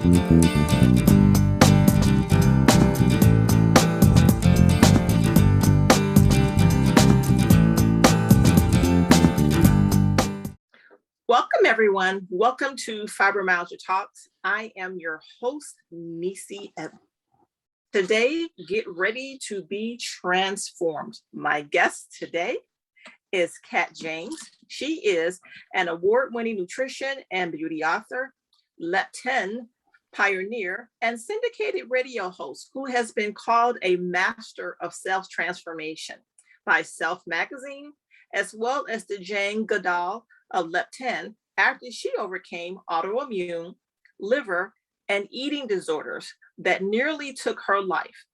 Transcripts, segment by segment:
Welcome, everyone. Welcome to Fibromyalgia Talks. I am your host, Necie. Today, get ready to be transformed. My guest today is Kat James. She is an award-winning nutrition and beauty author, Leptin pioneer, and syndicated radio host who has been called a master of self-transformation by Self Magazine, as well as the Jane Goodall of Leptin after she overcame autoimmune, liver, and eating disorders that nearly took her life.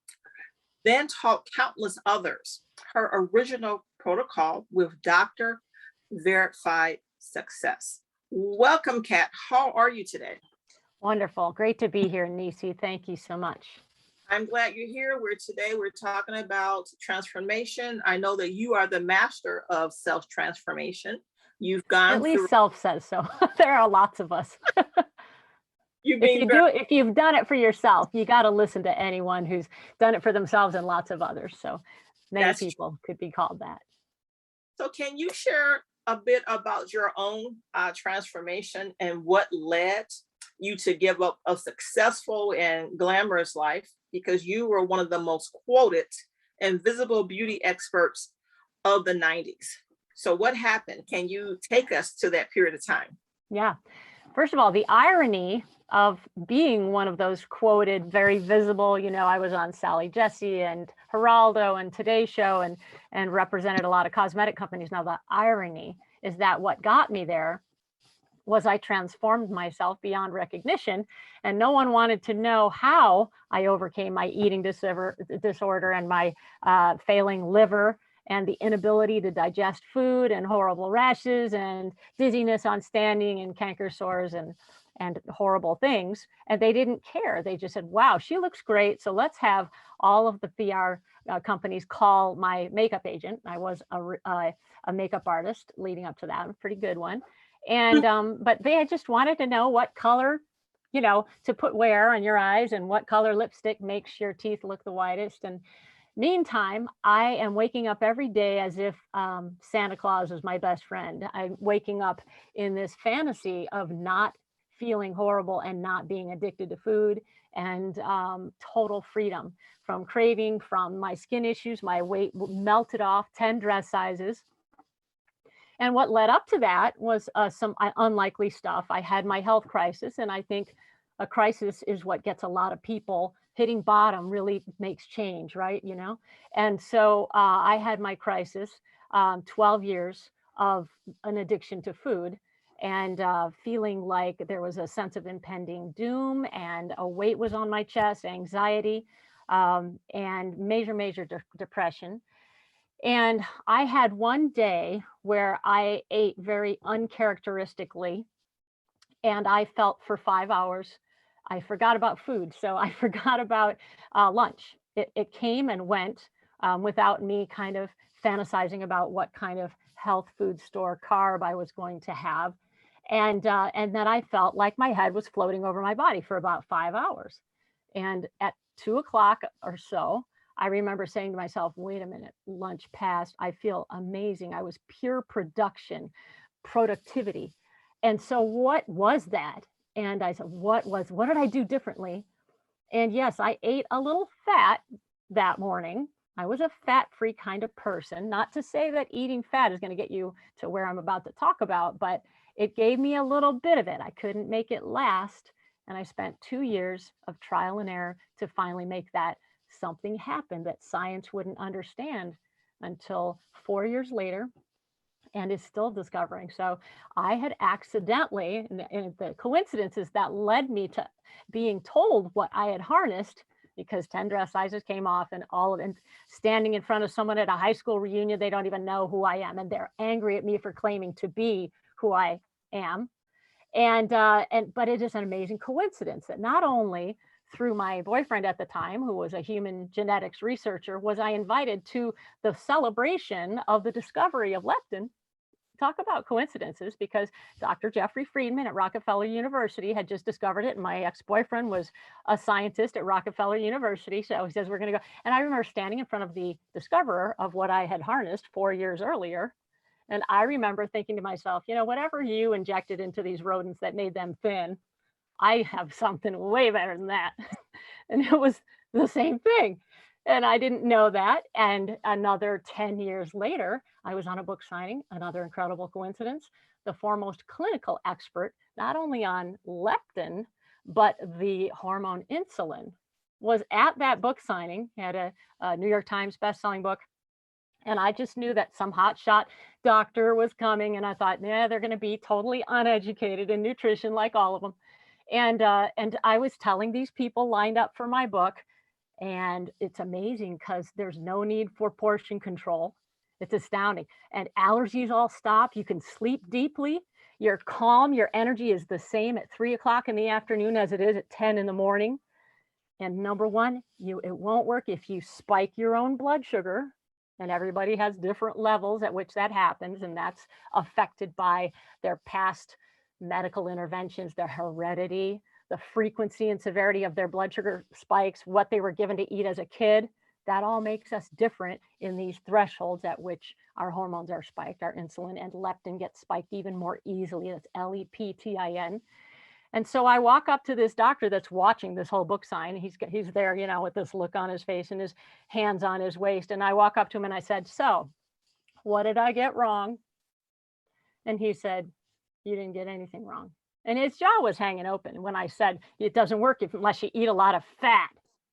Then taught countless others her original protocol with Dr. Verified Success. Welcome, Kat. How are you today? Wonderful. Great to be here, Necie. Thank you so much. I'm glad you're here. Today we're talking about transformation. I know that you are the master of self-transformation. You've gone At least self says so. There are lots of us. If you've done it for yourself, you got to listen to anyone who's done it for themselves and lots of others. So many people could be called that. So can you share a bit about your own transformation and what led you to give up a successful and glamorous life? Because you were one of the most quoted and visible beauty experts of the 90s. So what happened? Can you take us to that period of time? Yeah. First of all, the irony of being one of those quoted, very visible, I was on Sally Jesse and Geraldo and Today Show and represented a lot of cosmetic companies. Now, the irony is that what got me there was I transformed myself beyond recognition, and no one wanted to know how I overcame my eating disorder and my failing liver and the inability to digest food and horrible rashes and dizziness on standing and canker sores and horrible things. And they didn't care. They just said, wow, she looks great. So let's have all of the PR companies call my makeup agent. I was a makeup artist leading up to that, a pretty good one. And but they just wanted to know what color, to put where on your eyes and what color lipstick makes your teeth look the whitest. And meantime, I am waking up every day as if Santa Claus is my best friend. I'm waking up in this fantasy of not feeling horrible and not being addicted to food and total freedom from craving, from my skin issues. My weight melted off 10 dress sizes. And what led up to that was some unlikely stuff. I had my health crisis, and I think a crisis is what gets a lot of people hitting bottom, really makes change, right? And so I had my crisis, 12 years of an addiction to food, and feeling like there was a sense of impending doom, and a weight was on my chest, anxiety, and major depression. And I had one day where I ate very uncharacteristically, and I felt for 5 hours, I forgot about food. So I forgot about lunch. It came and went without me kind of fantasizing about what kind of health food store carb I was going to have. And then I felt like my head was floating over my body for about 5 hours. And at 2 o'clock or so, I remember saying to myself, wait a minute, lunch passed. I feel amazing. I was pure productivity. And so what was that? And I said, what did I do differently? And yes, I ate a little fat that morning. I was a fat-free kind of person. Not to say that eating fat is going to get you to where I'm about to talk about, but it gave me a little bit of it. I couldn't make it last. And I spent 2 years of trial and error to finally make that something happen that science wouldn't understand until 4 years later, and is still discovering. So I had accidentally, and the coincidences that led me to being told what I had harnessed, because 10 dress sizes came off and standing in front of someone at a high school reunion, they don't even know who I am. And they're angry at me for claiming to be who I am. But it is an amazing coincidence that not only through my boyfriend at the time, who was a human genetics researcher, was I invited to the celebration of the discovery of leptin talk about coincidences, because Dr. Jeffrey Friedman at Rockefeller University had just discovered it. And my ex-boyfriend was a scientist at Rockefeller University. So he says, we're going to go. And I remember standing in front of the discoverer of what I had harnessed 4 years earlier. And I remember thinking to myself, you know, whatever you injected into these rodents that made them thin, I have something way better than that. And it was the same thing. And I didn't know that. And another 10 years later, I was on a book signing, another incredible coincidence. The foremost clinical expert, not only on leptin, but the hormone insulin, was at that book signing. He had a New York Times bestselling book. And I just knew that some hotshot doctor was coming. And I thought, yeah, they're going to be totally uneducated in nutrition like all of them. And I was telling these people lined up for my book, and it's amazing because there's no need for portion control. It's astounding. And allergies all stop. You can sleep deeply. You're calm. Your energy is the same at 3 o'clock in the afternoon as it is at 10 in the morning. And number one, it won't work if you spike your own blood sugar. And everybody has different levels at which that happens. And that's affected by their past medical interventions, their heredity, the frequency and severity of their blood sugar spikes, what they were given to eat as a kid. That all makes us different in these thresholds at which our hormones are spiked, our insulin and leptin gets spiked even more easily. That's Leptin. And so I walk up to this doctor that's watching this whole book sign. He's there, you know, with this look on his face and his hands on his waist. And I walk up to him and I said, so what did I get wrong? And he said, you didn't get anything wrong. And his jaw was hanging open when I said, it doesn't work unless you eat a lot of fat.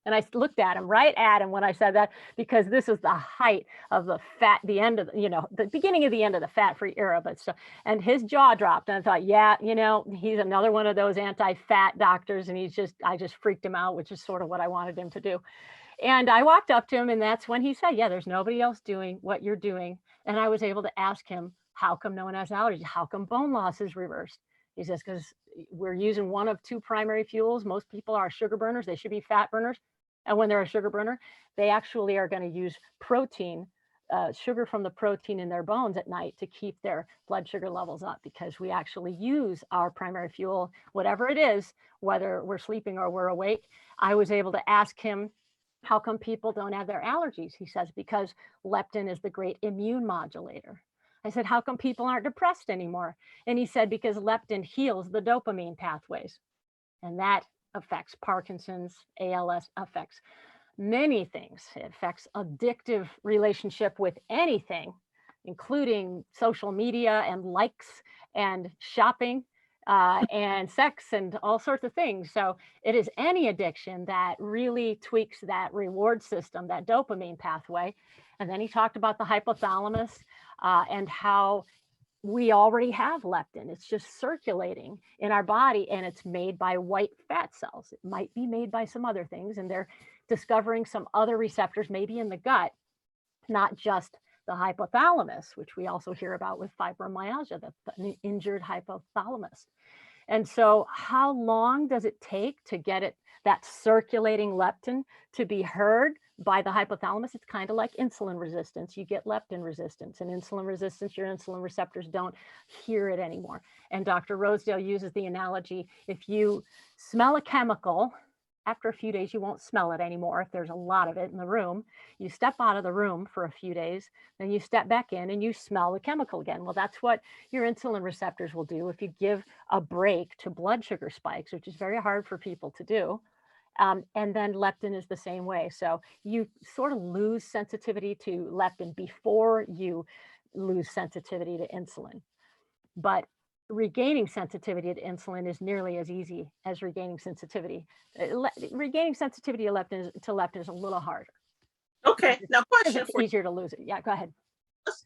And I looked at him, right at him when I said that, because this is the height of the fat, the end of, you know, the beginning of the end of the fat-free era. But so, and his jaw dropped. And I thought, yeah, you know, he's another one of those anti-fat doctors. And I just freaked him out, which is sort of what I wanted him to do. And I walked up to him, and that's when he said, yeah, there's nobody else doing what you're doing. And I was able to ask him, how come no one has allergies? How come bone loss is reversed? He says, because we're using one of two primary fuels. Most people are sugar burners. They should be fat burners. And when they're a sugar burner, they actually are going to use protein, sugar from the protein in their bones at night to keep their blood sugar levels up, because we actually use our primary fuel, whatever it is, whether we're sleeping or we're awake. I was able to ask him, how come people don't have their allergies? He says, because leptin is the great immune modulator. I said, how come people aren't depressed anymore? And he said, because leptin heals the dopamine pathways. And that affects Parkinson's, ALS, affects many things. It affects addictive relationship with anything, including social media and likes and shopping and sex and all sorts of things. So it is any addiction that really tweaks that reward system, that dopamine pathway. And then he talked about the hypothalamus and how we already have leptin. It's just circulating in our body, and it's made by white fat cells. It might be made by some other things, and they're discovering some other receptors, maybe in the gut, not just the hypothalamus, which we also hear about with fibromyalgia, the injured hypothalamus. And so how long does it take to get that circulating leptin to be heard by the hypothalamus? It's kind of like insulin resistance. You get leptin resistance, and insulin resistance, your insulin receptors don't hear it anymore. And Dr. Rosedale uses the analogy, if you smell a chemical, after a few days, you won't smell it anymore. If there's a lot of it in the room, you step out of the room for a few days, then you step back in and you smell the chemical again. Well, that's what your insulin receptors will do if you give a break to blood sugar spikes, which is very hard for people to do. And then leptin is the same way. So you sort of lose sensitivity to leptin before you lose sensitivity to insulin. But regaining sensitivity to insulin is nearly as easy as regaining sensitivity. Regaining sensitivity to leptin is a little harder. Okay, now question It's for you. easier to lose it. Yeah, go ahead.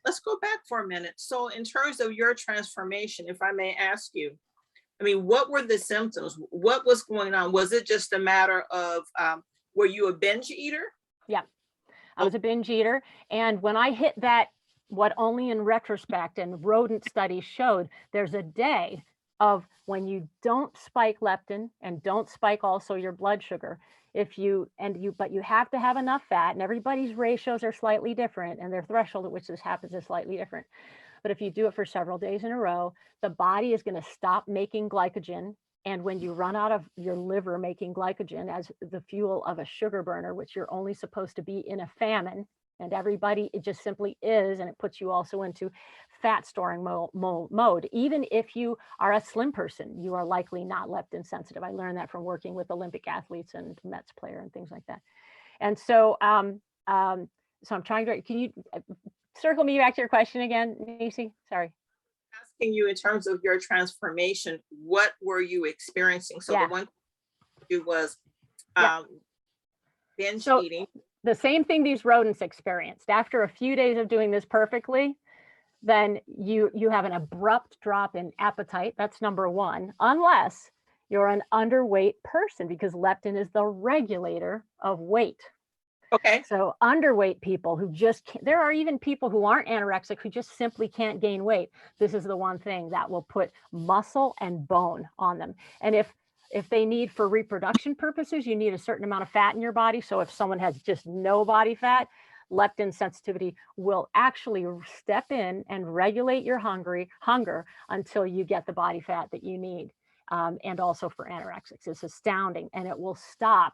Let's go back for a minute. So in terms of your transformation, if I may ask you, I mean, what were the symptoms? What was going on? Was it just a matter of, were you a binge eater? Yeah, I was a binge eater. And when I hit that, what only in retrospect and rodent studies showed, there's a day of when you don't spike leptin and don't spike also your blood sugar. But you have to have enough fat, and everybody's ratios are slightly different, and their threshold at which this happens is slightly different. But if you do it for several days in a row, the body is going to stop making glycogen. And when you run out of your liver making glycogen as the fuel of a sugar burner, which you're only supposed to be in a famine, and everybody, it just simply is, and it puts you also into fat storing mode. Even if you are a slim person, you are likely not leptin sensitive. I learned that from working with Olympic athletes and Mets player and things like that. And so, so I'm trying to, can you circle me back to your question again, Necie? Sorry. Asking you in terms of your transformation, what were you experiencing? So the one you was binge eating. The same thing these rodents experienced. After a few days of doing this perfectly, then you have an abrupt drop in appetite. That's number one, unless you're an underweight person, because leptin is the regulator of weight. Okay. So underweight people who just can't, there are even people who aren't anorexic who just simply can't gain weight. This is the one thing that will put muscle and bone on them. And if they need, for reproduction purposes, you need a certain amount of fat in your body. So if someone has just no body fat, leptin sensitivity will actually step in and regulate your hunger until you get the body fat that you need. And also for anorexics, it's astounding. And it will stop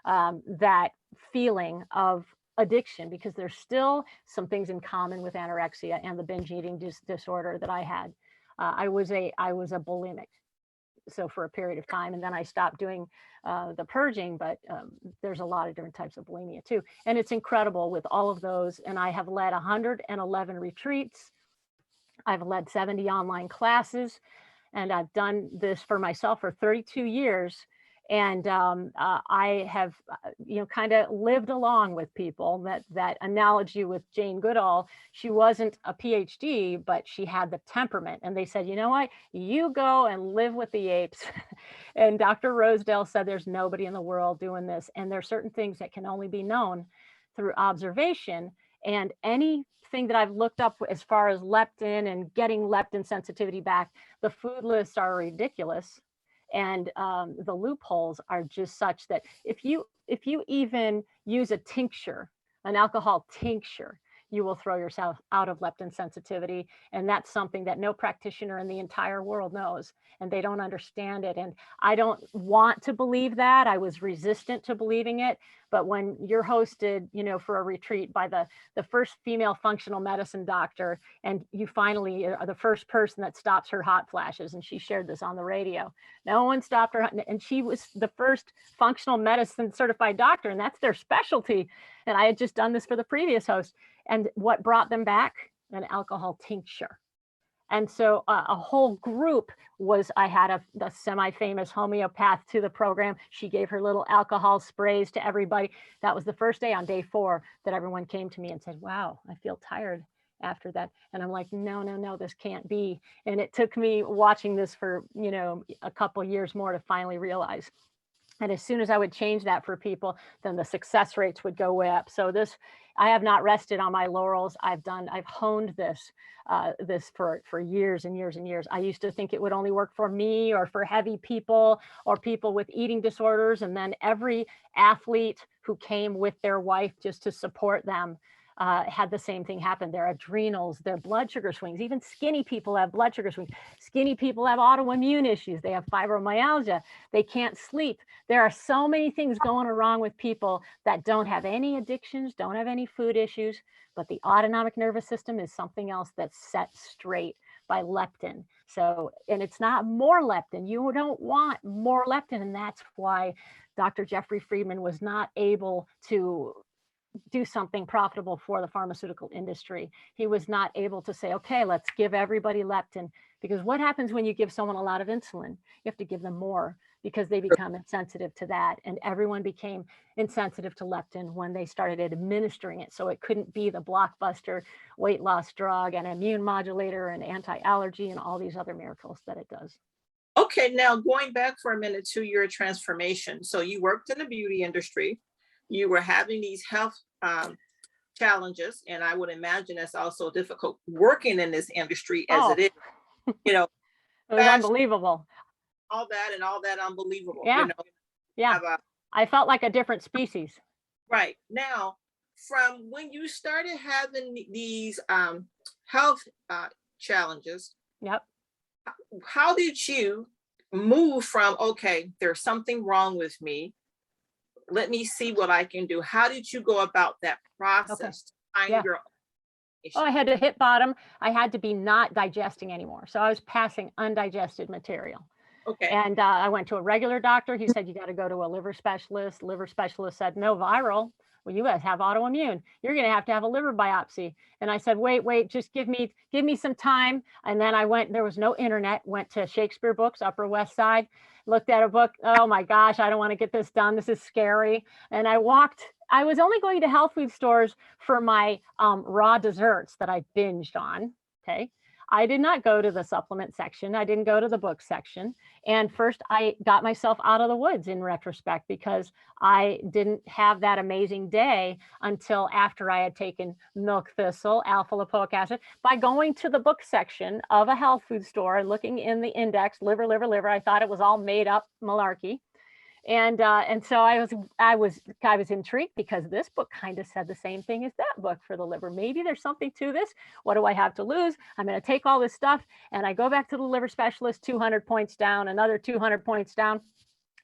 that feeling of addiction, because there's still some things in common with anorexia and the binge eating disorder that I had. I was a bulimic. So for a period of time, and then I stopped doing the purging, but there's a lot of different types of bulimia too. And it's incredible with all of those. And I have led 111 retreats. I've led 70 online classes, and I've done this for myself for 32 years. And I have, kind of lived along with people. That analogy with Jane Goodall, she wasn't a PhD, but she had the temperament. And they said, you know what, you go and live with the apes. And Dr. Rosedale said, there's nobody in the world doing this. And there are certain things that can only be known through observation. And anything that I've looked up as far as leptin and getting leptin sensitivity back, the food lists are ridiculous. And the loopholes are just such that if you even use a tincture, an alcohol tincture, you will throw yourself out of leptin sensitivity. And that's something that no practitioner in the entire world knows, and they don't understand it. And I don't want to believe that. I was resistant to believing it. But when you're hosted, for a retreat by the first female functional medicine doctor, and you finally are the first person that stops her hot flashes, and she shared this on the radio. No one stopped her, and she was the first functional medicine certified doctor, and that's their specialty. And I had just done this for the previous host. And what brought them back? An alcohol tincture. And so a whole group I had a semi-famous homeopath to the program. She gave her little alcohol sprays to everybody. That was the first day, on day 4, that everyone came to me and said, wow, I feel tired after that. And I'm like, no, this can't be. And it took me watching this for, a couple years more to finally realize. And as soon as I would change that for people, then the success rates would go way up. So I have not rested on my laurels. I've honed this for years and years and years. I used to think it would only work for me or for heavy people or people with eating disorders. And then every athlete who came with their wife just to support them had the same thing happen. Their adrenals, their blood sugar swings. Even skinny people have blood sugar swings. Skinny people have autoimmune issues. They have fibromyalgia. They can't sleep. There are so many things going wrong with people that don't have any addictions, don't have any food issues, but the autonomic nervous system is something else that's set straight by leptin. So, and it's not more leptin. You don't want more leptin. And that's why Dr. Jeffrey Friedman was not able to do something profitable for the pharmaceutical industry. He was not able to say, okay, let's give everybody leptin, because what happens when you give someone a lot of insulin? You have to give them more, because they become insensitive to that. And everyone became insensitive to leptin when they started administering it. So it couldn't be the blockbuster weight loss drug and immune modulator and anti-allergy and all these other miracles that it does. Okay, now going back for a minute to your transformation. So you worked in the beauty industry. You were having these health challenges, and I would imagine it's also difficult working in this industry as it is. It was unbelievable. All that unbelievable. Yeah. Yeah. I felt like a different species. Right. Now, from when you started having these health challenges. Yep. How did you move from, okay, there's something wrong with me, let me see what I can do? How did you go about that process to find Yeah. your Oh, I had to hit bottom. I had to be not digesting anymore. So I was passing undigested material. okay? And I went to a regular doctor. He said, you got to go to a liver specialist. Liver specialist said, no, viral. Well, you guys have autoimmune. You're going to have a liver biopsy. And I said, wait, just give me some time. And then I went, there was no internet, went to Shakespeare Books, Upper West Side, looked at a book. Oh my gosh, I don't want to get this done. This is scary. And I was only going to health food stores for my raw desserts that I binged on. Okay. I did not go to the supplement section. I didn't go to the book section. And first, I got myself out of the woods in retrospect, because I didn't have that amazing day until after I had taken milk thistle, alpha lipoic acid, by going to the book section of a health food store and looking in the index, liver. I thought it was all made up malarkey. And so I was intrigued, because this book kind of said the same thing as that book for the liver. Maybe there's something to this. What do I have to lose? I'm going to take all this stuff. And I go back to the liver specialist, 200 points down, another 200 points down.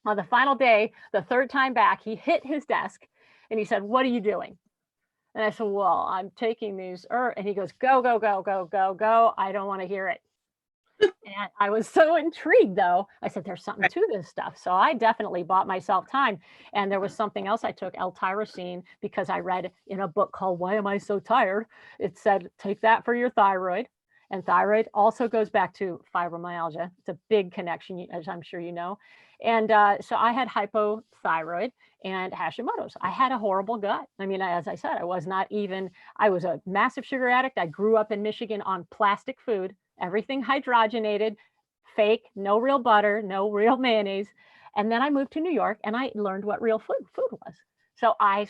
On the final day, the third time back, he hit his desk and he said, what are you doing? And I said, well, I'm taking these. And he goes, go, go, go, go, go, go. I don't want to hear it. And I was so intrigued, though. I said, there's something to this stuff. So I definitely bought myself time. And there was something else I took, L-tyrosine, because I read in a book called Why Am I So Tired? It said, take that for your thyroid. And thyroid also goes back to fibromyalgia. It's a big connection, as I'm sure you know. And so I had hypothyroid and Hashimoto's. I had a horrible gut. I mean, as I said, I was a massive sugar addict. I grew up in Michigan on plastic food, everything hydrogenated, fake, no real butter, no real mayonnaise. And then I moved to New York and I learned what real food was. So I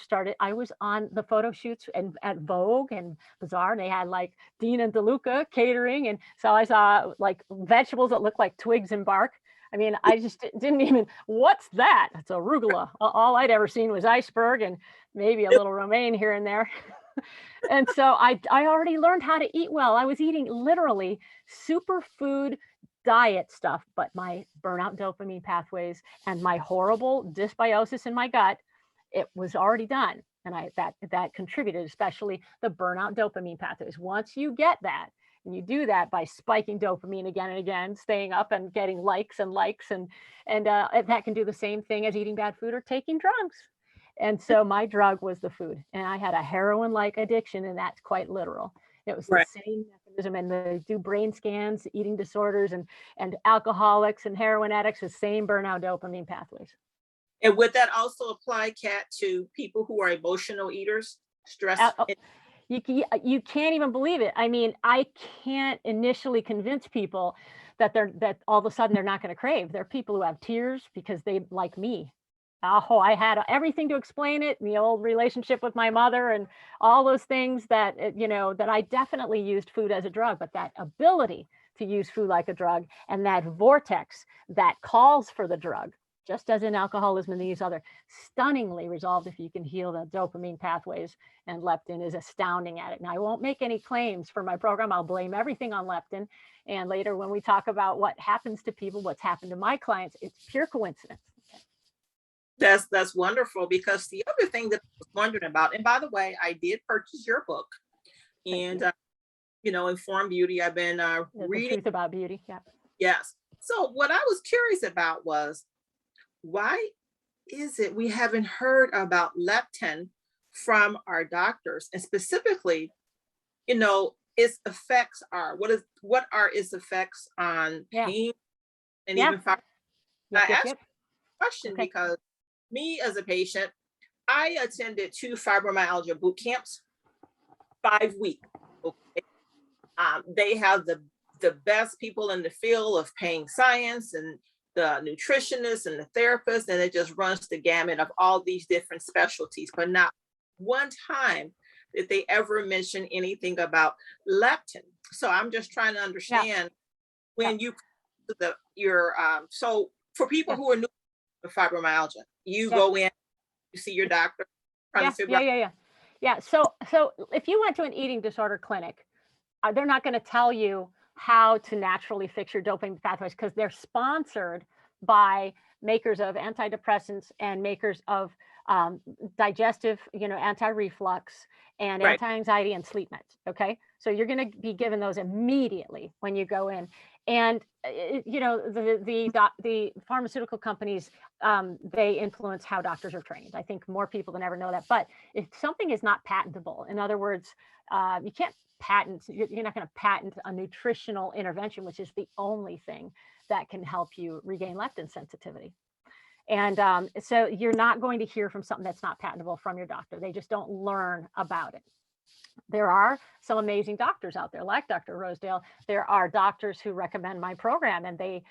was on the photo shoots and at Vogue and Bazaar, and they had like Dean and DeLuca catering. And so I saw like vegetables that looked like twigs and bark. I mean, I just didn't even, what's that? It's arugula. All I'd ever seen was iceberg and maybe a little romaine here and there. And so I already learned how to eat well. I was eating literally superfood diet stuff, but my burnout dopamine pathways and my horrible dysbiosis in my gut, it was already done. And that contributed, especially the burnout dopamine pathways. Once you get that, and you do that by spiking dopamine again and again, staying up and getting likes, and that can do the same thing as eating bad food or taking drugs. And so my drug was the food, and I had a heroin-like addiction, and that's quite literal. It was the same mechanism, and they do brain scans, eating disorders, and alcoholics and heroin addicts, the same burnout dopamine pathways. And would that also apply, Kat, to people who are emotional eaters, stress? You can't even believe it. I mean, I can't initially convince people that all of a sudden they're not going to crave. There are people who have tears because they like me. Oh, I had everything to explain it, the old relationship with my mother and all those things that, that I definitely used food as a drug, but that ability to use food like a drug and that vortex that calls for the drug, just as in alcoholism and these other, stunningly resolved if you can heal the dopamine pathways, and leptin is astounding at it. Now, I won't make any claims for my program. I'll blame everything on leptin. And later when we talk about what happens to people, what's happened to my clients, it's pure coincidence. That's wonderful, because the other thing that I was wondering about, and by the way, I did purchase your book, and Informed Beauty. I've been reading The Truth About Beauty. Yeah. Yes. So what I was curious about was, why is it we haven't heard about leptin from our doctors, and specifically, its effects are what are its effects on pain and even fibrosis? I asked you a question because me as a patient, I attended 2 fibromyalgia boot camps, 5 weeks. Okay. They have the best people in the field of pain science, and the nutritionists and the therapists, and it just runs the gamut of all these different specialties. But not one time did they ever mention anything about leptin. So I'm just trying to understand when you so for people who are new to fibromyalgia, you go in, you see your doctor, trying to figure out. Yeah. So if you went to an eating disorder clinic, they're not going to tell you how to naturally fix your dopamine pathways because they're sponsored by makers of antidepressants and makers of digestive, anti-reflux and Right. anti-anxiety and sleep meds. Okay. So you're going to be given those immediately when you go in. And, the pharmaceutical companies, they influence how doctors are trained. I think more people than ever know that. But if something is not patentable, in other words, you can't patent, you're not going to patent a nutritional intervention, which is the only thing that can help you regain leptin sensitivity. And so you're not going to hear from something that's not patentable from your doctor. They just don't learn about it. There are some amazing doctors out there, like Dr. Rosedale. There are doctors who recommend my program, and they,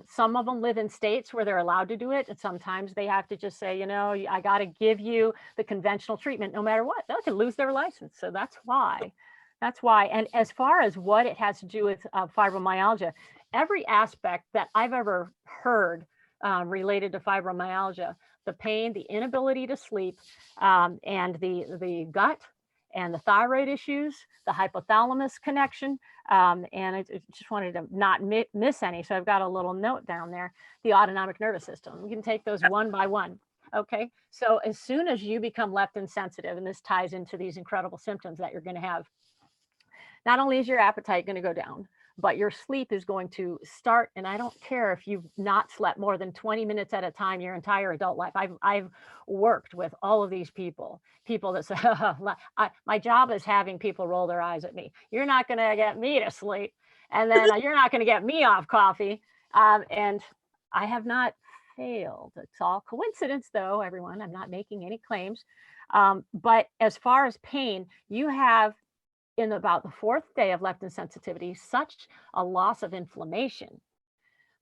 some of them live in states where they're allowed to do it. And sometimes they have to just say, I got to give you the conventional treatment no matter what. They could lose their license. So that's why. That's why. And as far as what it has to do with fibromyalgia, every aspect that I've ever heard related to fibromyalgia, the pain, the inability to sleep, and the gut, and the thyroid issues, the hypothalamus connection, and I just wanted to not miss any. So I've got a little note down there, the autonomic nervous system. We can take those one by one. Okay, so as soon as you become leptin sensitive, and this ties into these incredible symptoms that you're going to have, not only is your appetite going to go down, but your sleep is going to start. And I don't care if you've not slept more than 20 minutes at a time your entire adult life. I've worked with all of these people that say, my job is having people roll their eyes at me. You're not going to get me to sleep. And then you're not going to get me off coffee. And I have not failed. It's all coincidence, though, everyone. I'm not making any claims. But as far as pain, you have, in about the 4th day of leptin sensitivity, such a loss of inflammation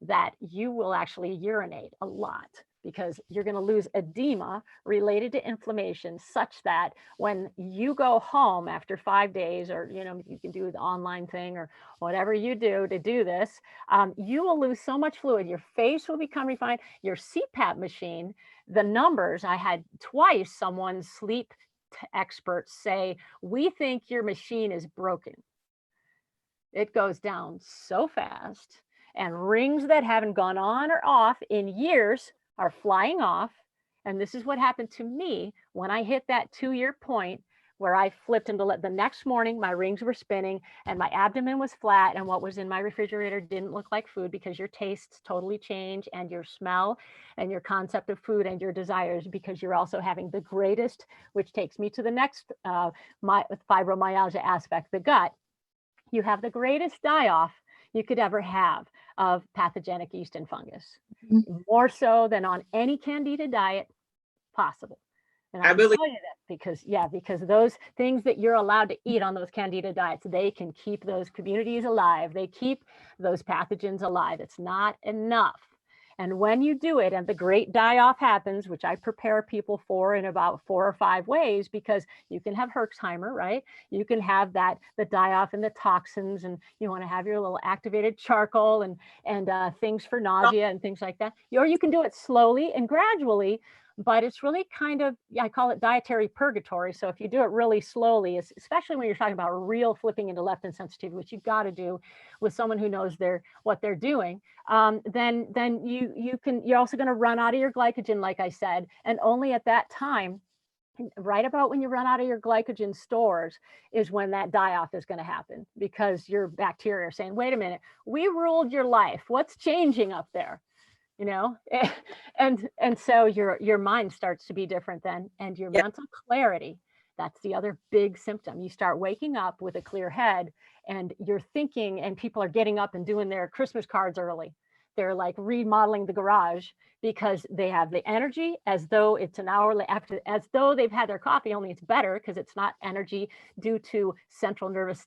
that you will actually urinate a lot, because you're going to lose edema related to inflammation, such that when you go home after 5 days, or you can do the online thing or whatever you do to do this, you will lose so much fluid. Your face will become refined. Your CPAP machine, the numbers, I had twice someone's sleep experts say, we think your machine is broken. It goes down so fast, and rings that haven't gone on or off in years are flying off. And this is what happened to me when I hit that 2-year point, where I flipped into the next morning, my rings were spinning and my abdomen was flat, and what was in my refrigerator didn't look like food, because your tastes totally change, and your smell and your concept of food and your desires, because you're also having the greatest, which takes me to the next fibromyalgia aspect, the gut. You have the greatest die-off you could ever have of pathogenic yeast and fungus, more so than on any candida diet possible. And I really tell you that because those things that you're allowed to eat on those candida diets, they can keep those communities alive. They keep those pathogens alive. It's not enough. And when you do it, and the great die-off happens, which I prepare people for in about 4 or 5 ways, because you can have Herxheimer, right? You can have the die-off and the toxins, and you want to have your little activated charcoal and things for nausea and things like that. Or you can do it slowly and gradually, but it's really kind of, I call it dietary purgatory. So if you do it really slowly, especially when you're talking about real flipping into leptin sensitivity, which you've got to do with someone who knows what they're doing, then you're also going to run out of your glycogen, like I said, and only at that time, right about when you run out of your glycogen stores, is when that die-off is going to happen, because your bacteria are saying, wait a minute, we ruled your life. What's changing up there? And so your mind starts to be different then, and your mental clarity. That's the other big symptom. You start waking up with a clear head, and you're thinking, and people are getting up and doing their Christmas cards early. They're like remodeling the garage, because they have the energy as though it's an hour after, as though they've had their coffee, only it's better, because it's not energy due to central nervous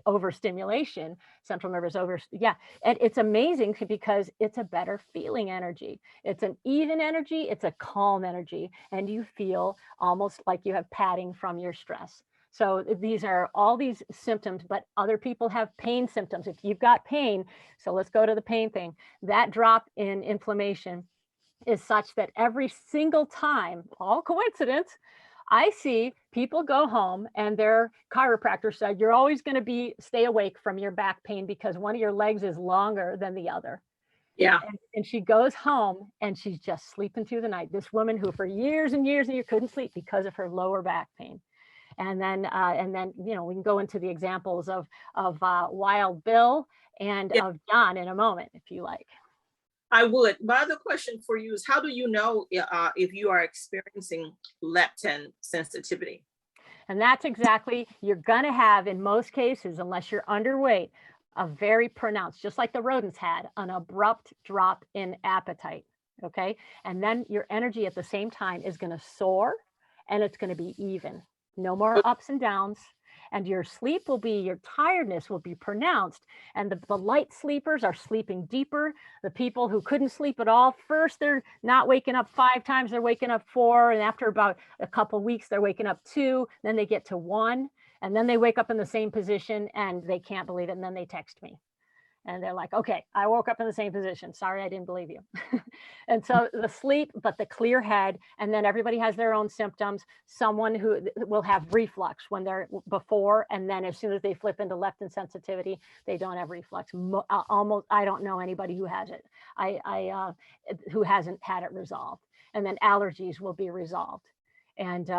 overstimulation, central nervous and it's amazing, because it's a better feeling energy. It's an even energy, it's a calm energy, and you feel almost like you have padding from your stress. So these are all these symptoms, but other people have pain symptoms. If you've got pain, so let's go to the pain thing, that drop in inflammation is such that every single time, all coincidence, I see people go home and their chiropractor said, you're always going to stay awake from your back pain because one of your legs is longer than the other. Yeah. And she goes home and she's just sleeping through the night. This woman who for years and years and years couldn't sleep because of her lower back pain. And then, you know, we can go into the examples of Wild Bill and Yeah. of John in a moment, if you like. I would. My other question for you is, how do you know if you are experiencing leptin sensitivity? And that's exactly, you're going to have, in most cases, unless you're underweight, a very pronounced, just like the rodents had, an abrupt drop in appetite. Okay. And then your energy at the same time is going to soar and it's going to be even. No more ups and downs. And your sleep will be, your tiredness will be pronounced. And the light sleepers are sleeping deeper. The people who couldn't sleep at all, first, they're not waking up 5 times, they're waking up 4. And after about a couple of weeks, they're waking up 2. Then they get to 1. And then they wake up in the same position and they can't believe it. And then they text me. And they're like, okay, I woke up in the same position. Sorry, I didn't believe you. And so the sleep, but the clear head, and then everybody has their own symptoms. Someone who will have reflux when they're before, and then as soon as they flip into leptin sensitivity, they don't have reflux. Almost, I don't know anybody who has it. Who hasn't had it resolved. And then allergies will be resolved. And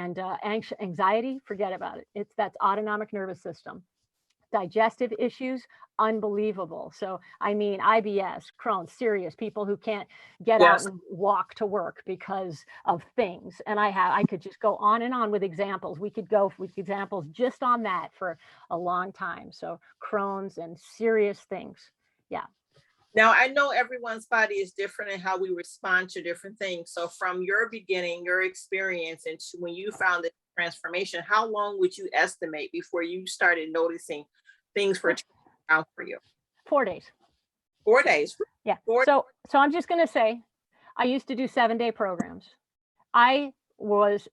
anxiety, forget about it. That's autonomic nervous system. Digestive issues, unbelievable. So, I mean, IBS, Crohn's, serious people who can't get out Yes. and walk to work because of things. And I could just go on and on with examples. We could go with examples just on that for a long time. So, Crohn's and serious things. Yeah. Now, I know everyone's body is different and how we respond to different things. So from your beginning, your experience, and when you found the transformation, how long would you estimate before you started noticing things were turning around for you? 4 days. 4 days. Yeah. 4 So I'm just going to say, I used to do 7-day programs. I always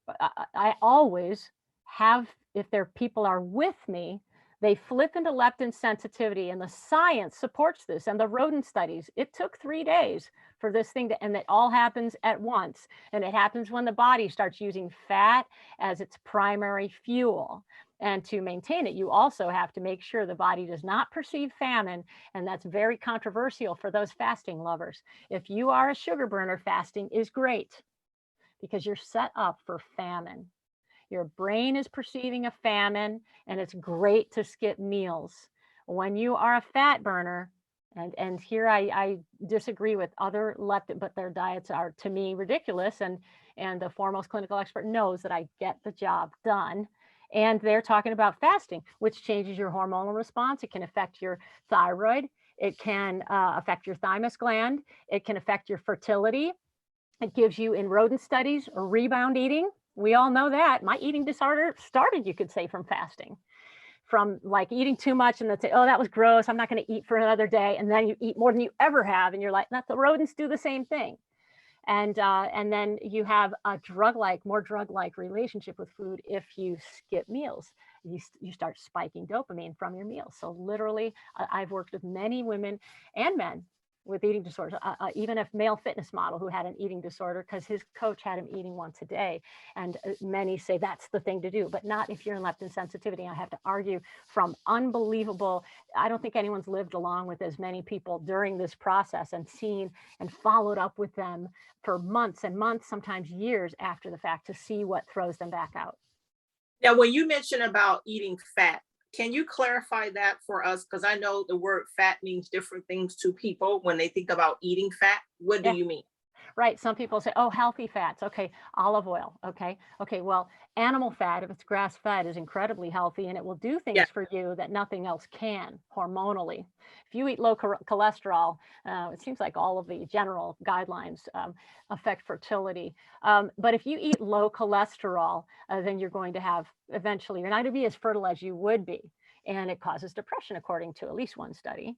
have, if there people are with me, they flip into leptin sensitivity, and the science supports this. And the rodent studies, it took 3 days for this thing to, and it all happens at once. And it happens when the body starts using fat as its primary fuel. And to maintain it, you also have to make sure the body does not perceive famine. And that's very controversial for those fasting lovers. If you are a sugar burner, fasting is great because you're set up for famine. Your brain is perceiving a famine, and it's great to skip meals. When you are a fat burner, and here I disagree with other leptin, but their diets are, to me, ridiculous. And the foremost clinical expert knows that I get the job done. And they're talking about fasting, which changes your hormonal response. It can affect your thyroid. It can affect your thymus gland. It can affect your fertility. It gives you, in rodent studies, rebound eating. We all know that. My eating disorder started, you could say, from fasting, from like eating too much and then say, oh, that was gross, I'm not going to eat for another day. And then you eat more than you ever have. And you're like, the rodents do the same thing. And then you have a more drug-like relationship with food if you skip meals. You start spiking dopamine from your meals. So literally, I've worked with many women and men with eating disorders, even a male fitness model who had an eating disorder because his coach had him eating once a day. And many say that's the thing to do, but not if you're in leptin sensitivity. I have to argue from unbelievable, I don't think anyone's lived along with as many people during this process and seen and followed up with them for months and months, sometimes years after the fact, to see what throws them back out. Now, when you mention about eating fat, can you clarify that for us? Because I know the word fat means different things to people when they think about eating fat. What do you mean? Right. Some people say, oh, healthy fats. Okay. Olive oil. Okay. Okay. Well, animal fat, if it's grass fed, is incredibly healthy and it will do things for you that nothing else can hormonally. If you eat low cholesterol, it seems like all of the general guidelines affect fertility. But if you eat low cholesterol, then you're going to have, eventually, you're not going to be as fertile as you would be. And it causes depression, according to at least one study.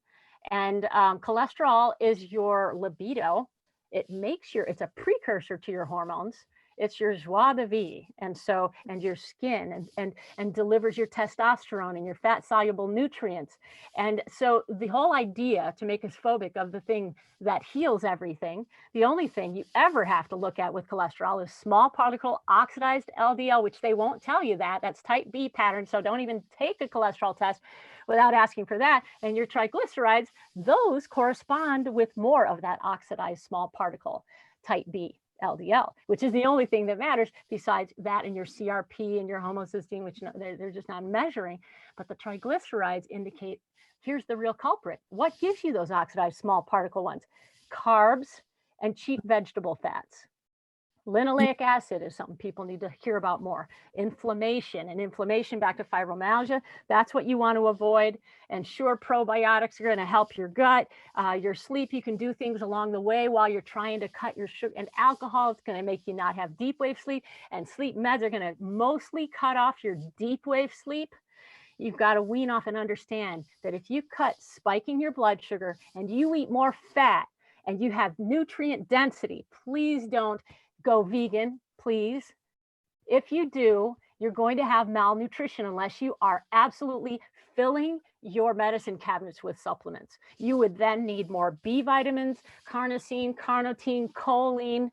And cholesterol is your libido. It's a precursor to your hormones. It's your joie de vivre. And so, and your skin, and delivers your testosterone and your fat soluble nutrients. And so the whole idea to make us phobic of the thing that heals everything, the only thing you ever have to look at with cholesterol is small particle oxidized LDL, which they won't tell you that. That's type B pattern. So don't even take a cholesterol test without asking for that. And your triglycerides, those correspond with more of that oxidized small particle type B LDL, which is the only thing that matters besides that and your CRP and your homocysteine, which they're just not measuring. But the triglycerides indicate, here's the real culprit. What gives you those oxidized small particle ones? Carbs and cheap vegetable fats. Linoleic acid is something people need to hear about more. Inflammation, and inflammation, back to fibromyalgia, that's what you want to avoid. And sure, probiotics are going to help your gut, your sleep. You can do things along the way while you're trying to cut your sugar. And alcohol, it's going to make you not have deep wave sleep. And sleep meds are going to mostly cut off your deep wave sleep. You've got to wean off and understand that if you cut spiking your blood sugar and you eat more fat and you have nutrient density, please don't go vegan, please. If you do, you're going to have malnutrition unless you are absolutely filling your medicine cabinets with supplements. You would then need more B vitamins, carnosine, carnitine, choline.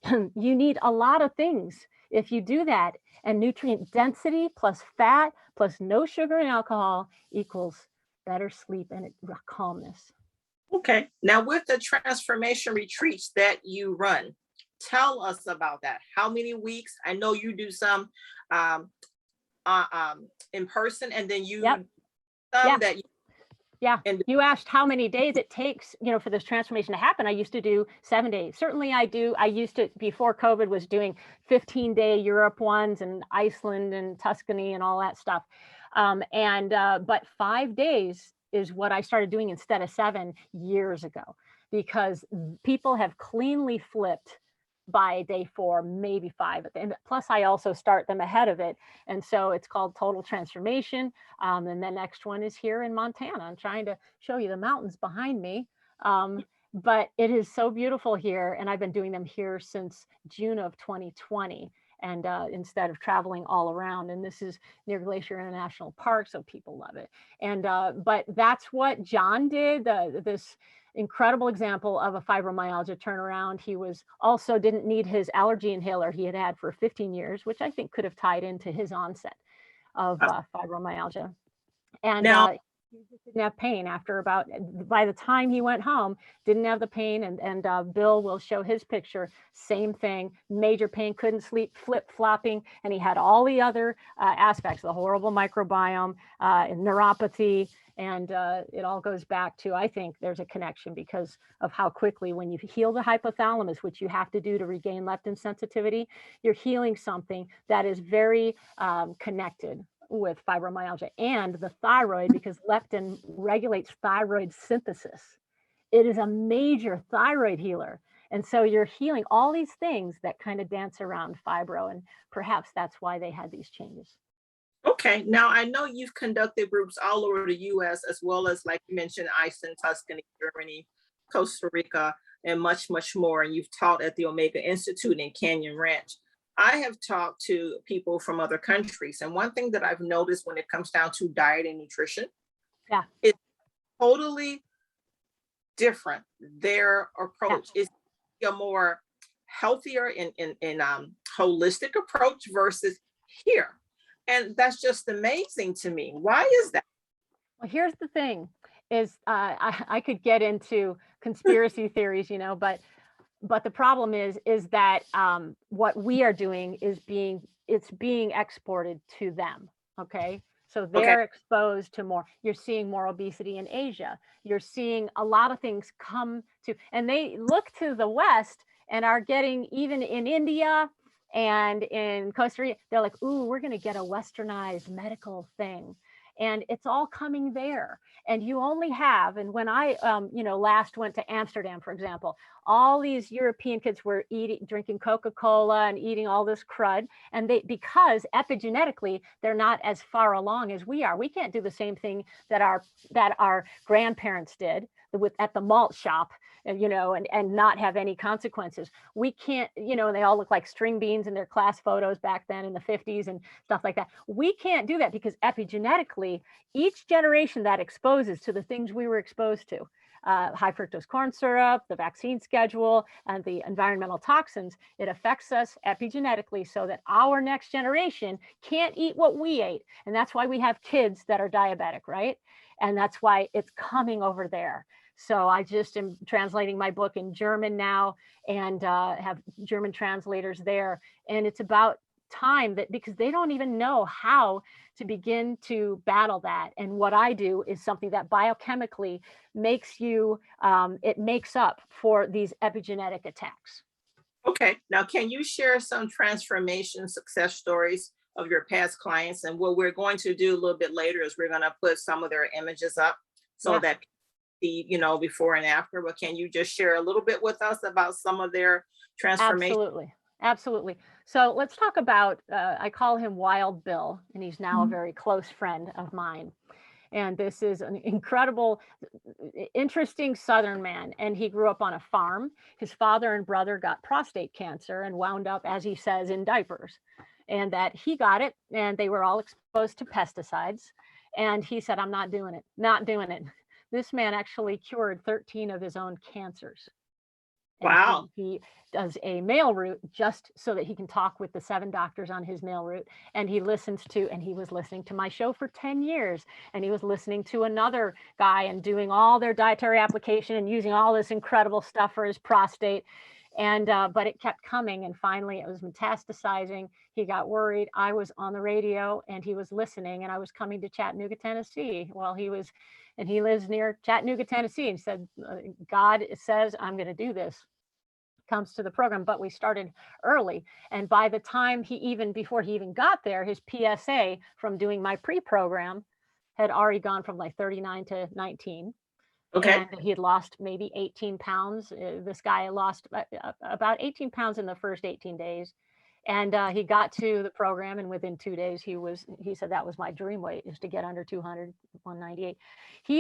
You need a lot of things if you do that. And nutrient density plus fat plus no sugar and alcohol equals better sleep and calmness. Okay. Now, with the transformation retreats that you run, tell us about that. How many weeks? I know you do some in person, and then you Yep. that you. Yeah, And you asked how many days it takes, for this transformation to happen. I used to do 7 days. Certainly I do. I used to, before COVID, was doing 15-day Europe ones and Iceland and Tuscany and all that stuff. But 5 days is what I started doing instead of 7 years ago, because people have cleanly flipped by day 4, maybe 5. And plus I also start them ahead of it. And so it's called Total Transformation. And the next one is here in Montana. I'm trying to show you the mountains behind me. But it is so beautiful here. And I've been doing them here since June of 2020. And instead of traveling all around, and this is near Glacier International Park, so people love it. And but that's what John did. This incredible example of a fibromyalgia turnaround. He was also didn't need his allergy inhaler he had had for 15 years, which I think could have tied into his onset of fibromyalgia. And now, he just didn't have pain after by the time he went home, didn't have the pain. And Bill will show his picture, same thing, major pain, couldn't sleep, flip-flopping. And he had all the other aspects, the horrible microbiome, and neuropathy. And it all goes back to, I think there's a connection because of how quickly, when you heal the hypothalamus, which you have to do to regain leptin sensitivity, you're healing something that is very connected with fibromyalgia, and the thyroid, because leptin regulates thyroid synthesis. It is a major thyroid healer. And so you're healing all these things that kind of dance around fibro, and perhaps that's why they had these changes. okay. Now, I know you've conducted groups all over the U.S., as well as, like you mentioned, Iceland, Tuscany, Germany, Costa Rica, and much, much more. And you've taught at the Omega Institute in Canyon Ranch. I have talked to people from other countries, and one thing that I've noticed when it comes down to diet and nutrition, it's totally different. Their approach is a more healthier and holistic approach versus here. And that's just amazing to me. Why is that? Well, here's the thing is I could get into conspiracy theories, but the problem is that what we are doing is it's being exported to them. Okay. So they're exposed to more. You're seeing more obesity in Asia. You're seeing a lot of things come to, and they look to the West and are getting, even in India and in Costa Rica, they're like, ooh, we're going to get a westernized medical thing. And it's all coming there. And you only have, and when I, last went to Amsterdam, for example, all these European kids were drinking Coca-Cola and eating all this crud. And because epigenetically, they're not as far along as we are. We can't do the same thing that our grandparents did at the malt shop you know, and not have any consequences. We can't, you know, they all look like string beans in their class photos back then in the 50s and stuff like that. We can't do that because epigenetically, each generation that exposes to the things we were exposed to, high fructose corn syrup, the vaccine schedule, and the environmental toxins, it affects us epigenetically so that our next generation can't eat what we ate. And that's why we have kids that are diabetic, right? And that's why it's coming over there. So I just am translating my book in German now and have German translators there. And it's about time that, because they don't even know how to begin to battle that. And what I do is something that biochemically makes you, it makes up for these epigenetic attacks. Okay, now can you share some transformation success stories of your past clients? And what we're going to do a little bit later is we're going to put some of their images up so Yeah. that the, you know, before and after. But can you just share a little bit with us about some of their transformation? Absolutely. Absolutely. So let's talk about, I call him Wild Bill, and he's now a very close friend of mine. And this is an incredible, interesting Southern man. And he grew up on a farm. His father and brother got prostate cancer and wound up, as he says, in diapers. And that he got it, and they were all exposed to pesticides. And he said, I'm not doing it, not doing it. This man actually cured 13 of his own cancers. And Wow. he does a mail route just so that he can talk with the 7 doctors on his mail route. And he listens to, and he was listening to my show for 10 years. And he was listening to another guy and doing all their dietary application and using all this incredible stuff for his prostate. And, but it kept coming. And finally it was metastasizing. He got worried. I was on the radio and he was listening, and I was coming to Chattanooga, Tennessee while he was, and he lives near Chattanooga, Tennessee, and said, God says, I'm going to do this. Comes to the program, but we started early. And by the time before he even got there, his PSA from doing my pre-program had already gone from like 39 to 19. Okay. And he had lost maybe 18 pounds. This guy lost about 18 pounds in the first 18 days. And he got to the program, and within 2 days, he said, that was my dream weight, is to get under 200, 198.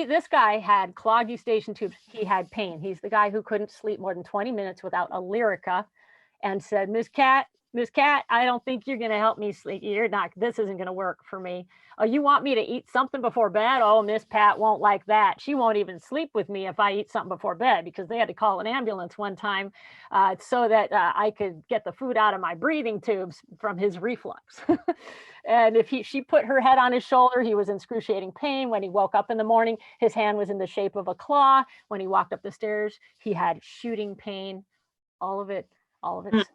This guy had clogged eustachian tubes. He had pain. He's the guy who couldn't sleep more than 20 minutes without a Lyrica, and said, Miss Cat, I don't think you're going to help me sleep. This isn't going to work for me. Oh, you want me to eat something before bed? Oh, Miss Pat won't like that. She won't even sleep with me if I eat something before bed, because they had to call an ambulance one time so that I could get the food out of my breathing tubes from his reflux. And if she put her head on his shoulder, he was in excruciating pain. When he woke up in the morning, his hand was in the shape of a claw. When he walked up the stairs, he had shooting pain. All of it's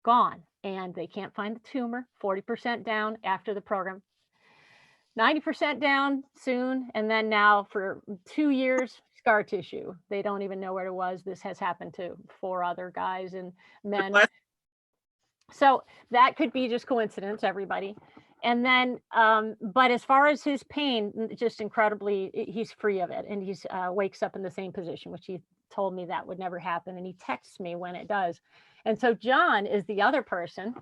gone. And they can't find the tumor. 40% down after the program, 90% down soon. And then now for 2 years, scar tissue. They don't even know where it was. This has happened to 4 other guys and men. So that could be just coincidence, everybody. And then, but as far as his pain, just incredibly, he's free of it. And he's wakes up in the same position, which he told me that would never happen. And he texts me when it does. And so John is the other person.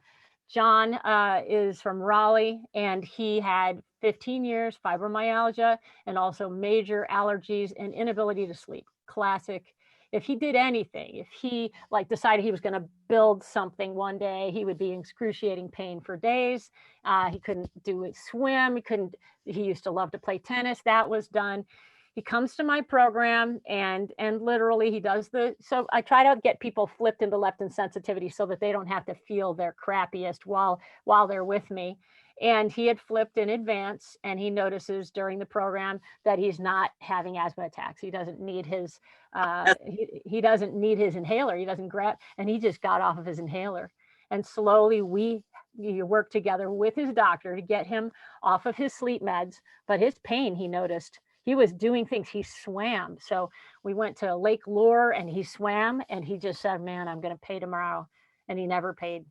John is from Raleigh, and he had 15 years fibromyalgia and also major allergies and inability to sleep. Classic. If he did anything, if he like decided he was going to build something one day, he would be in excruciating pain for days. He couldn't do it, swim. He used to love to play tennis. That was done. He comes to my program and literally he does so I try to get people flipped into leptin sensitivity so that they don't have to feel their crappiest while they're with me. And he had flipped in advance, and he notices during the program that he's not having asthma attacks. He doesn't need his he doesn't need his inhaler. He doesn't grab, and he just got off of his inhaler. And slowly we work together with his doctor to get him off of his sleep meds. But his pain, he noticed, he was doing things. He swam. So we went to Lake Lure and he swam, and he just said, man, I'm going to pay tomorrow. And he never paid.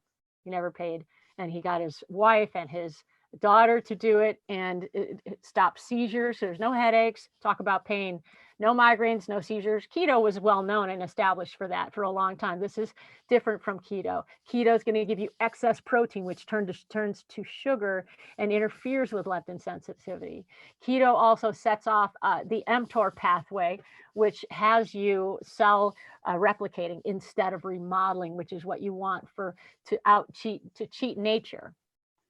And he got his wife and his daughter to do it, and it stopped seizures. There's no headaches. Talk about pain. no migraines, no seizures. Keto was well known and established for that for a long time. This is different from keto. Keto is going to give you excess protein, which turns to sugar and interferes with leptin sensitivity. Keto also sets off the mTOR pathway, which has you cell replicating instead of remodeling, which is what you want to cheat nature.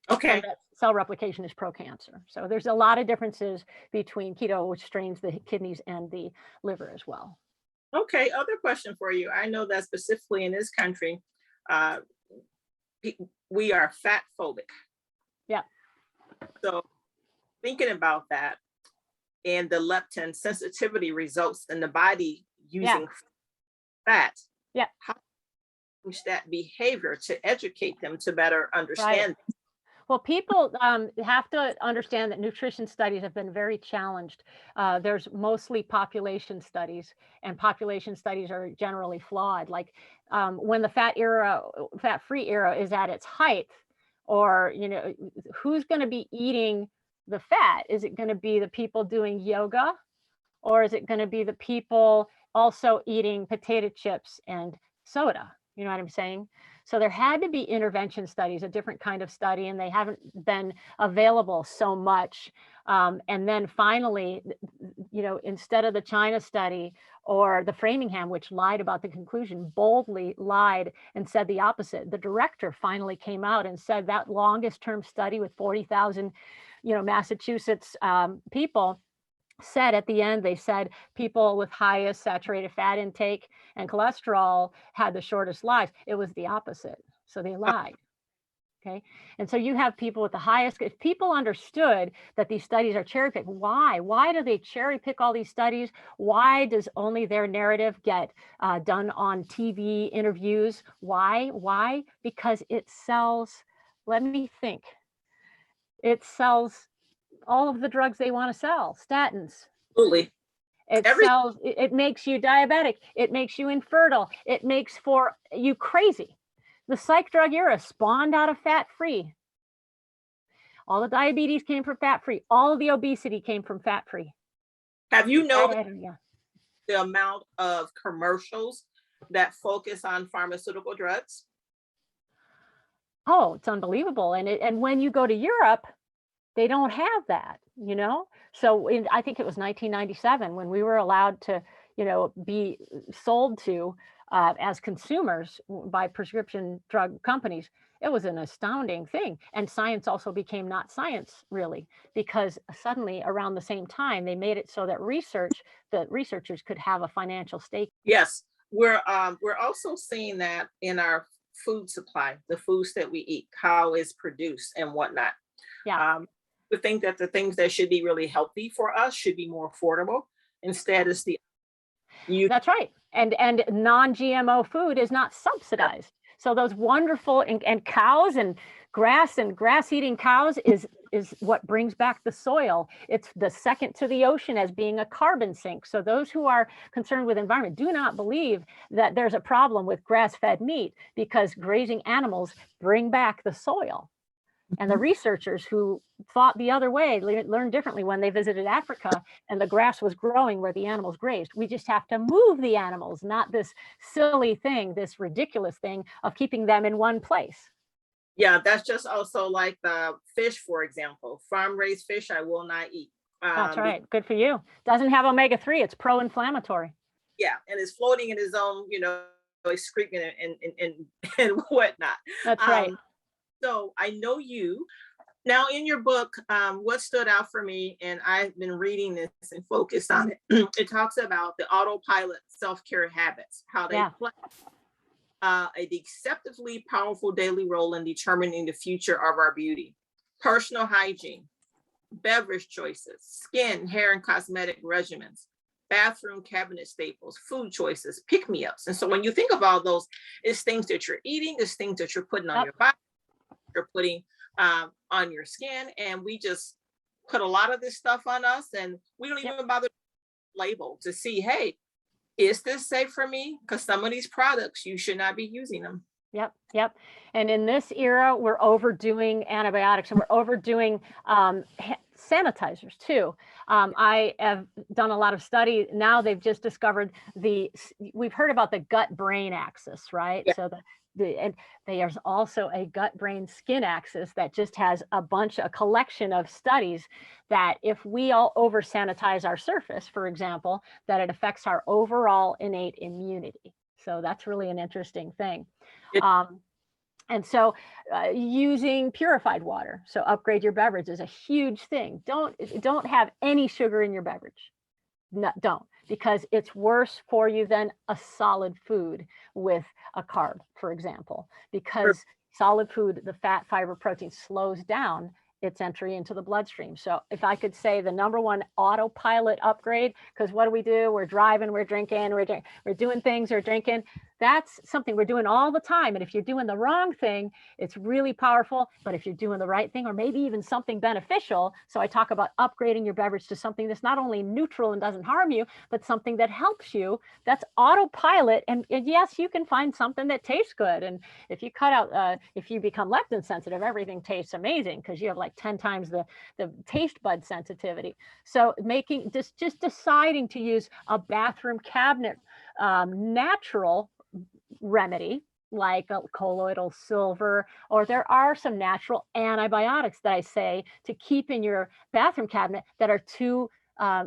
Okay. So that cell replication is pro-cancer. So there's a lot of differences between keto, which strains the kidneys and the liver as well. Okay, other question for you. I know that specifically in this country, we are fat phobic. Yeah. So thinking about that and the leptin sensitivity results in the body using fat. Yeah. How change that behavior to educate them to better understand? Right. Well, people have to understand that nutrition studies have been very challenged. There's mostly population studies, and population studies are generally flawed. Like when the fat-free era is at its height, or who's going to be eating the fat? Is it going to be the people doing yoga, or is it going to be the people also eating potato chips and soda? You know what I'm saying? So there had to be intervention studies, a different kind of study, and they haven't been available so much. And then finally, instead of the China study or the Framingham, which lied about the conclusion, boldly lied and said the opposite. The director finally came out and said that longest term study with 40,000, Massachusetts people said at the end, they said people with highest saturated fat intake and cholesterol had the shortest lives. It was the opposite. So they lied. Okay. And so you have people with the highest, if people understood that these studies are cherry picked, why? Why do they cherry pick all these studies? Why does only their narrative get done on TV interviews? Why? Because it sells, let me think, it sells all of the drugs they want to sell, statins. Absolutely. It makes you diabetic. It makes you infertile. It makes for you crazy. The psych drug era spawned out of fat-free. All the diabetes came from fat-free. All of the obesity came from fat-free. Have you noticed the amount of commercials that focus on pharmaceutical drugs? Oh, it's unbelievable. And when you go to Europe, they don't have that, So I think it was 1997 when we were allowed to, be sold to as consumers by prescription drug companies. It was an astounding thing. And science also became not science, really, because suddenly around the same time, they made it so that researchers could have a financial stake. Yes, we're also seeing that in our food supply, the foods that we eat, how it's produced and whatnot. Yeah. We think that the things that should be really healthy for us should be more affordable. Instead, it's That's right. And non-GMO food is not subsidized. So those wonderful and cows and grass eating cows is what brings back the soil. It's the second to the ocean as being a carbon sink. So those who are concerned with environment do not believe that there's a problem with grass-fed meat, because grazing animals bring back the soil. And the researchers who thought the other way learned differently when they visited Africa and the grass was growing where the animals grazed. We just have to move the animals, not this silly thing, this ridiculous thing of keeping them in one place. Yeah, that's just also like the fish, for example. Farm-raised fish, I will not eat. That's right. Good for you. Doesn't have omega-3. It's pro-inflammatory. Yeah, and it's floating in its own, excrement and whatnot. That's right. So I know you. Now in your book, what stood out for me, and I've been reading this and focused on it, it talks about the autopilot self-care habits, how they play a deceptively powerful daily role in determining the future of our beauty. Personal hygiene, beverage choices, skin, hair, and cosmetic regimens, bathroom cabinet staples, food choices, pick-me-ups. And so when you think of all those, it's things that you're eating, it's things that you're putting on your body, you're putting on your skin, and we just put a lot of this stuff on us, and we don't even bother to label to see, hey, is this safe for me? Because some of these products, you should not be using them. Yep. And in this era, we're overdoing antibiotics, and we're overdoing sanitizers too. I have done a lot of study. Now they've just discovered we've heard about the gut-brain axis, right? Yeah. So and there's also a gut-brain-skin axis that just has a collection of studies that if we all over sanitize our surface, for example, that it affects our overall innate immunity. So that's really an interesting thing. And so using purified water, so upgrade your beverage, is a huge thing. Don't have any sugar in your beverage. No, don't, because it's worse for you than a solid food with a carb, for example, because solid food, the fat, fiber, protein slows down its entry into the bloodstream. So if I could say the number one autopilot upgrade, because what do? We're driving, we're drinking, we're doing things, we're drinking. That's something we're doing all the time. And if you're doing the wrong thing, it's really powerful. But if you're doing the right thing, or maybe even something beneficial, so I talk about upgrading your beverage to something that's not only neutral and doesn't harm you, but something that helps you, that's autopilot. And yes, you can find something that tastes good. And if you cut out, if you become leptin sensitive, everything tastes amazing because you have like 10 times the taste bud sensitivity. So making just deciding to use a bathroom cabinet natural remedy like a colloidal silver, or there are some natural antibiotics that I say to keep in your bathroom cabinet that are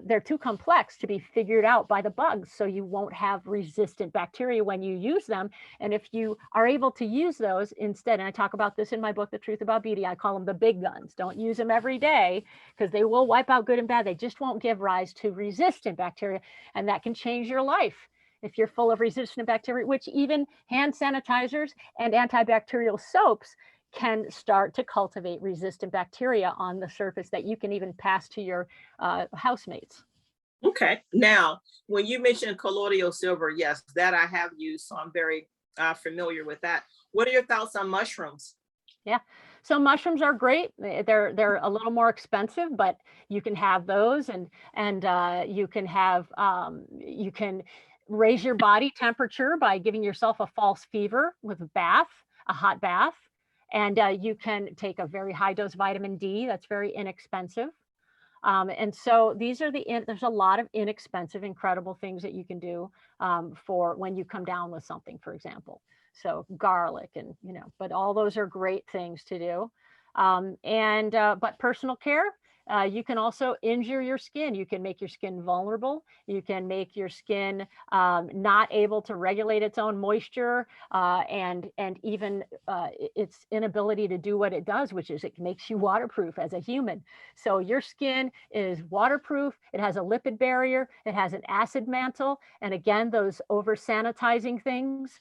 they're too complex to be figured out by the bugs, so you won't have resistant bacteria when you use them. And if you are able to use those instead, and I talk about this in my book, The Truth About Beauty, I call them the big guns. Don't use them every day because they will wipe out good and bad. They just won't give rise to resistant bacteria, and that can change your life. If you're full of resistant bacteria, which even hand sanitizers and antibacterial soaps can start to cultivate resistant bacteria on the surface that you can even pass to your housemates. Okay. Now, when you mentioned colloidal silver, yes, that I have used, so I'm very familiar with that. What are your thoughts on mushrooms? Yeah, so mushrooms are great. They're a little more expensive, but you can have those, and you can raise your body temperature by giving yourself a false fever with a hot bath. And you can take a very high dose vitamin D that's very inexpensive. And so there's a lot of inexpensive, incredible things that you can do for when you come down with something, for example. So garlic and, but all those are great things to do. But personal care, you can also injure your skin. You can make your skin vulnerable. You can make your skin not able to regulate its own moisture and even its inability to do what it does, which is it makes you waterproof as a human. So your skin is waterproof. It has a lipid barrier. It has an acid mantle. And again, those over sanitizing things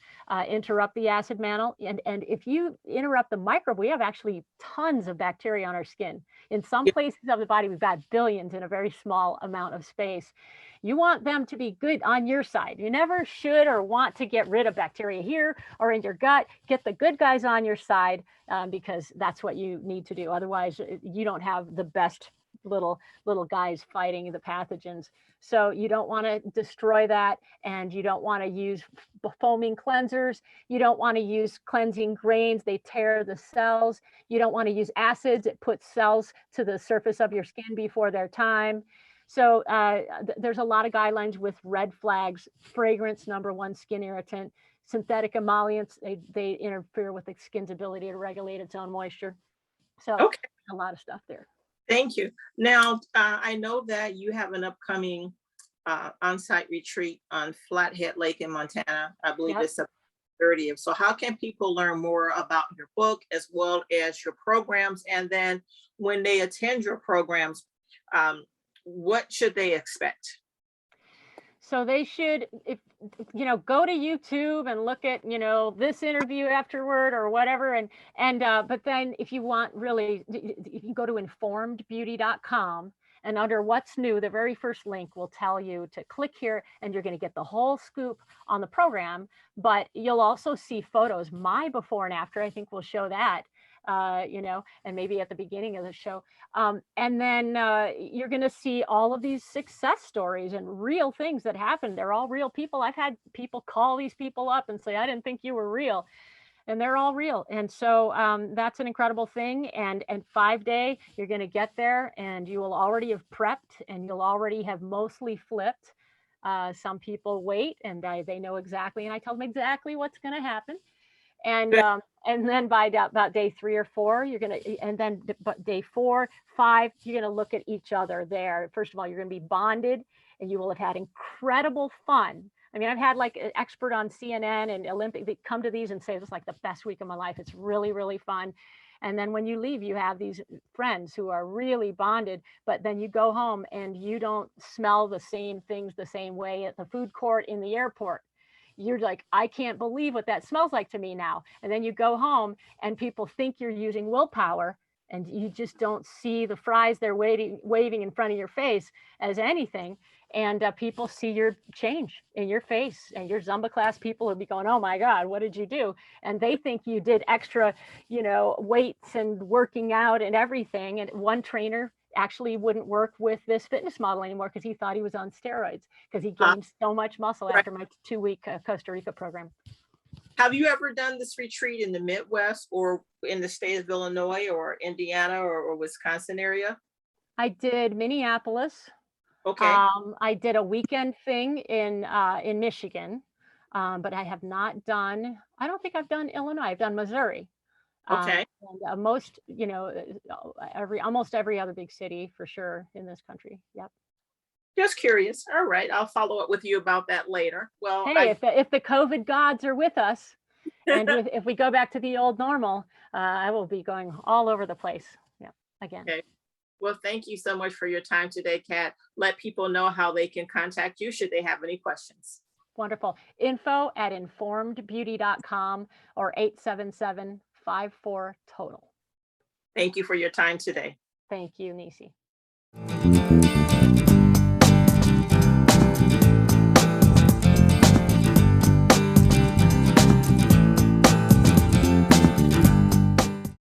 interrupt the acid mantle. And if you interrupt the microbe, we have actually tons of bacteria on our skin. In some places of the body, we've got billions in a very small amount of space. You want them to be good on your side. You never should or want to get rid of bacteria here or in your gut. Get the good guys on your side because that's what you need to do. Otherwise, you don't have the best little guys fighting the pathogens. So you don't want to destroy that, and you don't want to use foaming cleansers. You don't want to use cleansing grains. They tear the cells. You don't want to use acids. It puts cells to the surface of your skin before their time. So there's a lot of guidelines with red flags. Fragrance, #1 skin irritant. Synthetic emollients, they interfere with the skin's ability to regulate its own moisture. So Okay. a lot of stuff there. Thank you. Now, I know that you have an upcoming on-site retreat on Flathead Lake in Montana. I believe it's September 30th. So how can people learn more about your book as well as your programs? And then when they attend your programs, what should they expect? So they should, if go to YouTube and look at, this interview afterward or whatever. But then if you want really, you can go to informedbeauty.com, and under what's new, the very first link will tell you to click here, and you're going to get the whole scoop on the program. But you'll also see photos, my before and after. I think we'll show that. And maybe at the beginning of the show. And then you're going to see all of these success stories and real things that happen. They're all real people. I've had people call these people up and say, I didn't think you were real. and they're all real. And so that's an incredible thing. And 5-day, you're going to get there and you will already have prepped and you'll already have mostly flipped. Some people wait and they know exactly, and I tell them exactly what's going to happen. And then by about day 3 or 4, you're going to, and then but day 4, 5, you're going to look at each other there. First of all, you're going to be bonded and you will have had incredible fun. I mean, I've had like an expert on CNN and Olympic, they come to these and say, this is like the best week of my life. It's really, really fun. And then when you leave, you have these friends who are really bonded, but then you go home and you don't smell the same things the same way at the food court in the airport. You're like, I can't believe what that smells like to me now. And then you go home and people think you're using willpower and you just don't see the fries they're waving in front of your face as anything. And people see your change in your face, and your Zumba class people will be going, oh my God, what did you do? And they think you did extra, weights and working out and everything. And one trainer actually wouldn't work with this fitness model anymore because he thought he was on steroids because he gained so much muscle after my 2-week Costa Rica program. Have you ever done this retreat in the Midwest or in the state of Illinois or Indiana or Wisconsin area? I did Minneapolis. Okay. I did a weekend thing in Michigan, but I have not done, I don't think I've done Illinois. I've done Missouri. Okay. And most, almost every other big city for sure in this country. Yep. Just curious. All right. I'll follow up with you about that later. Well, hey, if the COVID gods are with us, and if we go back to the old normal, I will be going all over the place. Yeah. Again. Okay. Well, thank you so much for your time today, Kat. Let people know how they can contact you should they have any questions. Wonderful. info@informedbeauty.com or 877-54-TOTAL. Thank you for your time today. Thank you, Necie.